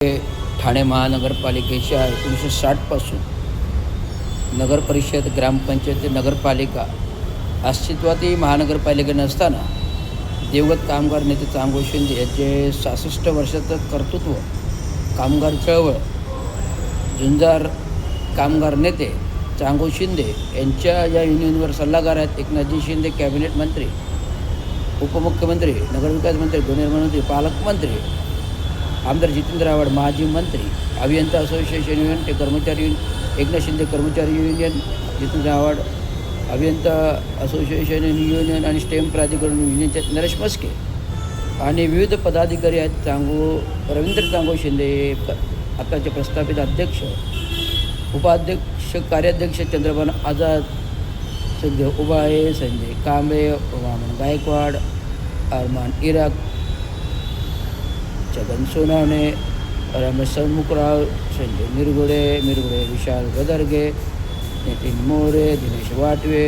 ठाणे महानगरपालिकेच्या 1960पासून नगरपरिषद, ग्रामपंचायत, नगरपालिका अस्तित्वातही महानगरपालिका नसताना दिवंगत कामगार नेते चांगो शिंदे यांचे 66 वर्षाचं कर्तृत्व, कामगार चळवळ, झुंजार कामगार नेते चांगो शिंदे यांच्या या युनियनवर सल्लागार आहेत एकनाथजी शिंदे, कॅबिनेट मंत्री, उपमुख्यमंत्री, नगरविकास मंत्री, गृहनिर्माण मंत्री, पालकमंत्री, आमदार जितेंद्र आव्हाड, माजी मंत्री, अभियंता असोसिएशन युनियन, ते कर्मचारी एकनाथ शिंदे कर्मचारी युनियन, जितेंद्र आव्हाड अभियंता असोसिएशन युनियन आणि स्टेम प्राधिकरण युनियनचे नरेश मस्के आणि विविध पदाधिकारी आहेत. रवींद्र चांगो शिंदे आताचे प्रस्थापित अध्यक्ष, उपाध्यक्ष, कार्याध्यक्ष चंद्रभान आझाद सध्या उभा आहे, Sanjay Kamble, Waman Gaikwad, Arman Irak, Chhagan Sonawane, Ramesh Sanmukhrao, Sanjay Mirgude Vishal Gadarge, Nitin More, Dinesh Watve,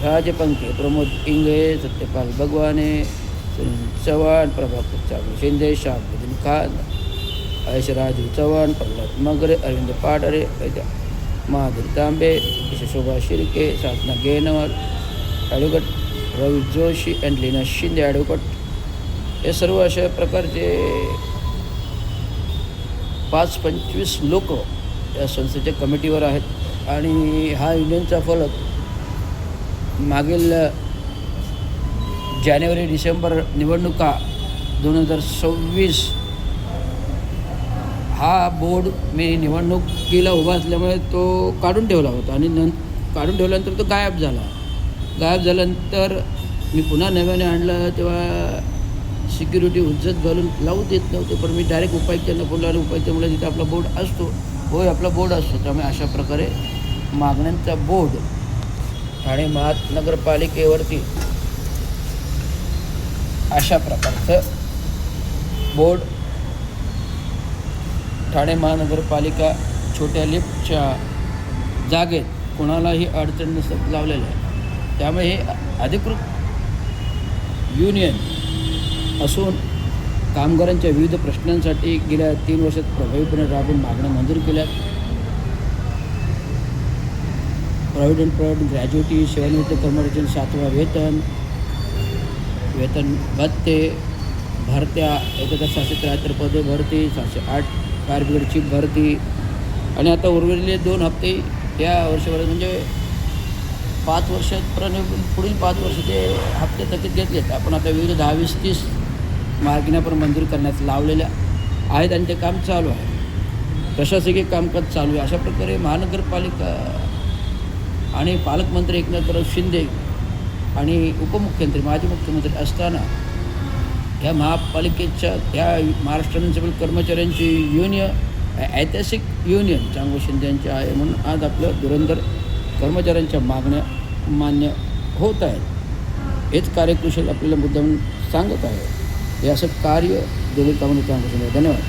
Rajpankhe, Pramod Inge, Satyapal Bhagwane, Sunil Chavan, Prabhakar Chango Shinde, Shahbuddin Khan, Raju Chavan, Pralhad Magare, Arvind Patre, Mahadev Tambe, Shobha Shirke, Sadhana Genwar, advocate Ravi Joshi and Leena Shinde advocate. हे सर्व अशा प्रकारचे 5-25 लोक या संस्थेच्या कमिटीवर आहेत आणि हा युनियनचा फलक मागील जानेवारी-डिसेंबर निवडणुका 2026 हा बोर्ड मी निवडणुकीला उभा असल्यामुळे तो काढून ठेवला होता आणि काढून ठेवल्यानंतर तो गायब झाल्यानंतर मी पुन्हा नव्याने आणलं तेव्हा सिक्युरिटी हुज्जत घालून लावू देत नव्हते. पण मी डायरेक्ट उपायुक्तांना फोन लावला, उपायुक्तांमुळे तिथे आपला बोर्ड असतो, होय आपला बोर्ड असतो. त्यामुळे अशा प्रकारे मागण्यांचा बोर्ड ठाणे महानगरपालिकेवरती अशा प्रकारचं बोर्ड ठाणे महानगरपालिका छोट्या लिफ्टच्या जागेत कोणालाही अडचण नसत लावलेलं आहे. त्यामुळे हे अधिकृत युनियन असून कामगारांच्या विविध प्रश्नांसाठी गेल्या 3 वर्षात प्रभावीपणे राबून मागण्या मंजूर केल्या. प्रॉव्हिडंट फंड, ग्रॅज्युटी, सेवानिवृत्त कर्मचाऱ्यांचे 7वा वेतन भत्ते, भरत्या, 1773 पदे भरती, 708 फायर ब्रिगेडची भरती आणि आता उर्वरिले 2 हप्ते या वर्षभरात म्हणजे 5 वर्षापर्यंत पुढील 5 वर्षाचे हप्ते थकीत घेतलेत. आपण आता विविध 10, 20, 30 मागण्या पण मंजूर करण्यात लावलेल्या आहेत आणि ते काम चालू आहे. प्रशासकीय कामकाज चालू आहे. अशा प्रकारे महानगरपालिका आणि पालकमंत्री एकनाथराव शिंदे आणि उपमुख्यमंत्री, माजी मुख्यमंत्री असताना ह्या महापालिकेच्या ह्या महाराष्ट्र म्युनिसिपल कर्मचाऱ्यांची युनियन ऐतिहासिक युनियन चांगो शिंदे यांची आहे. म्हणून आज आपलं धुरंधर कर्मचाऱ्यांच्या मागण्या मान्य होत आहेत. हेच कार्यकुशल आपल्याला मुद्दाम सांगत आहे. हे असं कार्य देवेंद्र चांगो शिंदे. धन्यवाद.